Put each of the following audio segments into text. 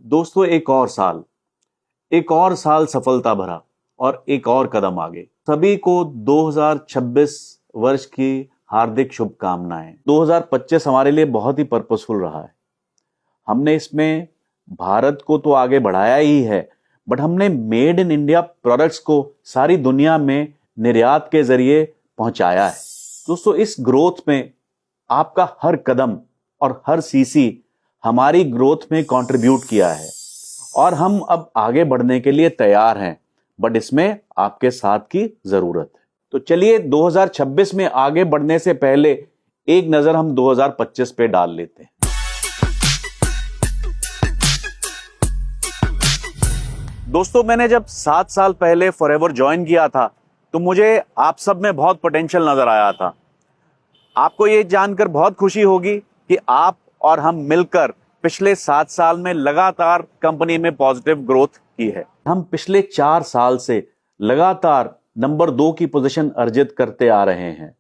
दोस्तों, एक और साल सफलता भरा और एक और कदम आगे। सभी को 2026 वर्ष की हार्दिक शुभकामनाएं। 2025 हमारे लिए बहुत ही पर्पसफुल रहा है। हमने इसमें भारत को तो आगे बढ़ाया ही है, बट हमने मेड इन इंडिया प्रोडक्ट्स को सारी दुनिया में निर्यात के जरिए पहुंचाया है। दोस्तों, इस ग्रोथ में आपका हर कदम और हर सीसी हमारी ग्रोथ में कंट्रीब्यूट किया है और हम अब आगे बढ़ने के लिए तैयार हैं, बट इसमें आपके साथ की जरूरत है। तो चलिए 2026 में आगे बढ़ने से पहले एक नजर हम 2025 पे डाल लेते हैं। दोस्तों, मैंने जब 7 साल पहले फॉरएवर ज्वाइन किया था तो मुझे आप सब में बहुत पोटेंशियल नजर आया था। आपको ये जानकर बहुत खुशी होगी कि आप और हम मिलकर पिछले 7 साल में लगातार कंपनी में पॉजिटिव ग्रोथ की है। हम पिछले 4 साल से लगातार नंबर 2 की पोजीशन अर्जित करते आ रहे हैं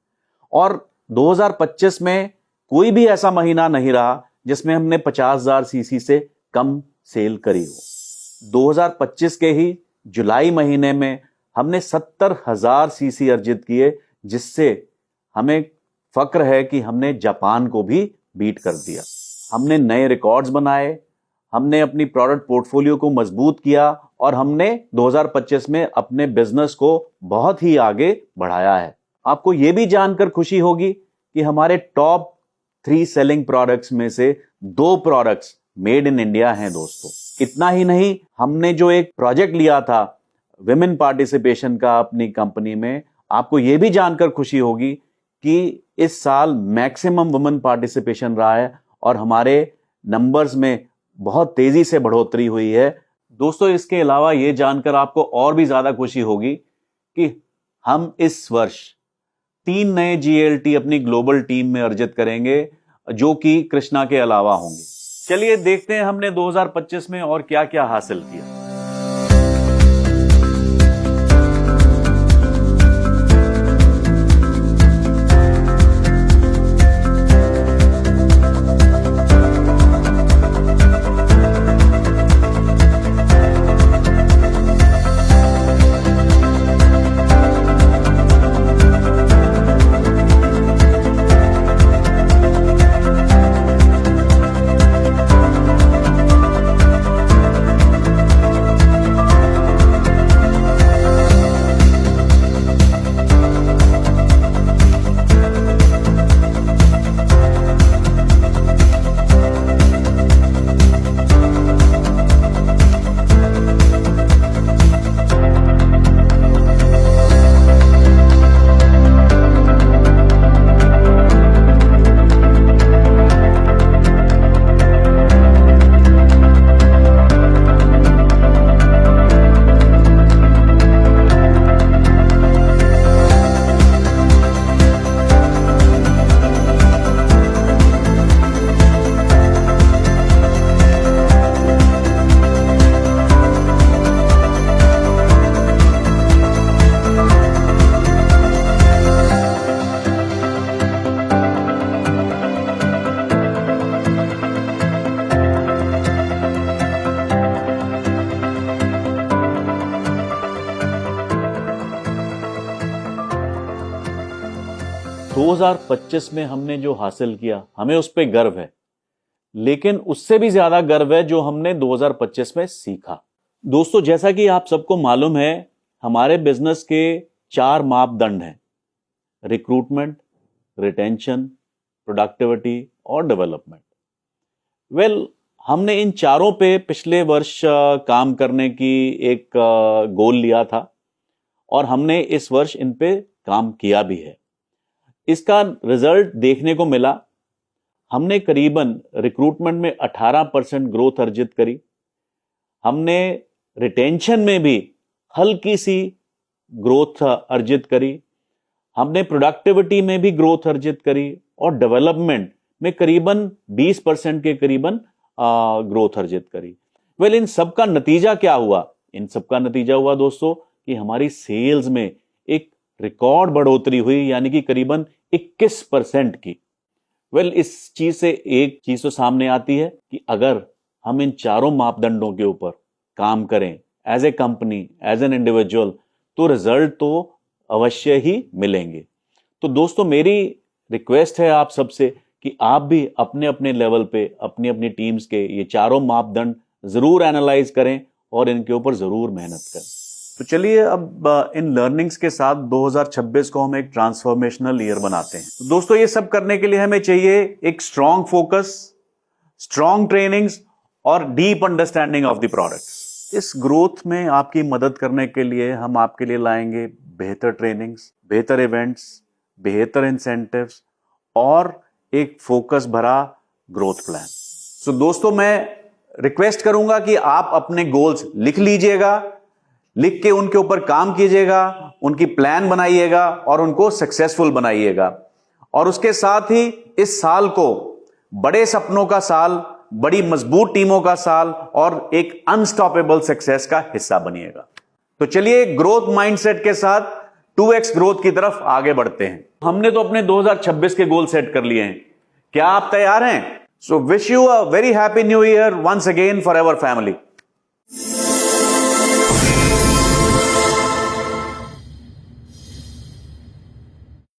और 2025 में कोई भी ऐसा महीना नहीं रहा जिसमें हमने 50,000 सीसी से कम सेल करी हो। 2025 के ही जुलाई महीने में हमने 70,000 सीसी अर्जित किए, जिससे हमें फक्र है कि हमने जापान को भी बीट कर दिया। हमने नए रिकॉर्ड्स बनाए, हमने अपनी प्रोडक्ट पोर्टफोलियो को मजबूत किया और हमने 2025 में अपने बिजनेस को बहुत ही आगे बढ़ाया है। आपको यह भी जानकर खुशी होगी कि हमारे टॉप 3 सेलिंग प्रोडक्ट्स में से 2 प्रोडक्ट्स मेड इन इंडिया हैं। दोस्तों, इतना ही नहीं, हमने जो एक प्रोजेक्ट लिया था विमेन पार्टिसिपेशन का अपनी कंपनी में, आपको यह भी जानकर खुशी होगी कि इस साल मैक्सिमम वुमेन पार्टिसिपेशन रहा है और हमारे नंबर्स में बहुत तेजी से बढ़ोतरी हुई है। दोस्तों, इसके अलावा यह जानकर आपको और भी ज्यादा खुशी होगी कि हम इस वर्ष 3 नए जीएलटी अपनी ग्लोबल टीम में अर्जित करेंगे, जो कि कृष्णा के अलावा होंगे। चलिए देखते हैं हमने 2025 में और क्या क्या हासिल किया। तो 2025 में हमने जो हासिल किया, हमें उस पर गर्व है, लेकिन उससे भी ज्यादा गर्व है जो हमने 2025 में सीखा। दोस्तों, जैसा कि आप सबको मालूम है, हमारे बिजनेस के 4 मापदंड हैं: रिक्रूटमेंट, रिटेंशन, प्रोडक्टिविटी और डेवलपमेंट। हमने इन चारों पे पिछले वर्ष काम करने की एक गोल लिया था और हमने इस वर्ष इन पे काम किया भी है। इसका रिजल्ट देखने को मिला। हमने करीबन रिक्रूटमेंट में 18% ग्रोथ अर्जित करी। हमने रिटेंशन में भी हल्की सी ग्रोथ अर्जित करी। हमने प्रोडक्टिविटी में भी ग्रोथ अर्जित करी और डेवलपमेंट में करीबन 20% के करीबन ग्रोथ अर्जित करी। इन सब का नतीजा क्या हुआ? इन सब का नतीजा हुआ दोस्तों कि हमारी सेल्स में एक रिकॉर्ड बढ़ोतरी हुई, यानी कि करीबन 21% की। इस चीज से एक चीज तो सामने आती है कि अगर हम इन चारों मापदंडों के ऊपर काम करें as a company, as an individual, तो रिजल्ट तो अवश्य ही मिलेंगे। तो दोस्तों मेरी रिक्वेस्ट है आप सबसे कि आप भी अपने अपने लेवल पे अपनी अपनी टीम्स के ये चारों मापदंड जरूर एनालाइज करें और इनके ऊपर जरूर मेहनत करें। तो चलिए अब इन लर्निंग्स के साथ 2026 को हम एक ट्रांसफॉर्मेशनल ईयर बनाते हैं। तो दोस्तों ये सब करने के लिए हमें चाहिए एक स्ट्रॉन्ग फोकस, स्ट्रॉन्ग ट्रेनिंग्स और deep understanding of the product. इस ग्रोथ में आपकी मदद करने के लिए हम आपके लिए लाएंगे बेहतर ट्रेनिंग्स, बेहतर इवेंट्स, बेहतर इंसेंटिव्स और एक फोकस भरा ग्रोथ प्लान। सो दोस्तों मैं रिक्वेस्ट करूंगा कि आप अपने गोल्स लिख लीजिएगा, लिख के उनके ऊपर काम कीजिएगा, उनकी प्लान बनाइएगा और उनको सक्सेसफुल बनाइएगा। और उसके साथ ही इस साल को बड़े सपनों का साल, बड़ी मजबूत टीमों का साल और एक अनस्टॉपेबल सक्सेस का हिस्सा बनिएगा। तो चलिए ग्रोथ माइंडसेट के साथ 2x ग्रोथ की तरफ आगे बढ़ते हैं। हमने तो अपने 2026 के गोल सेट कर लिए हैं, क्या आप तैयार हैं? So wish you a very happy new year once again forever family.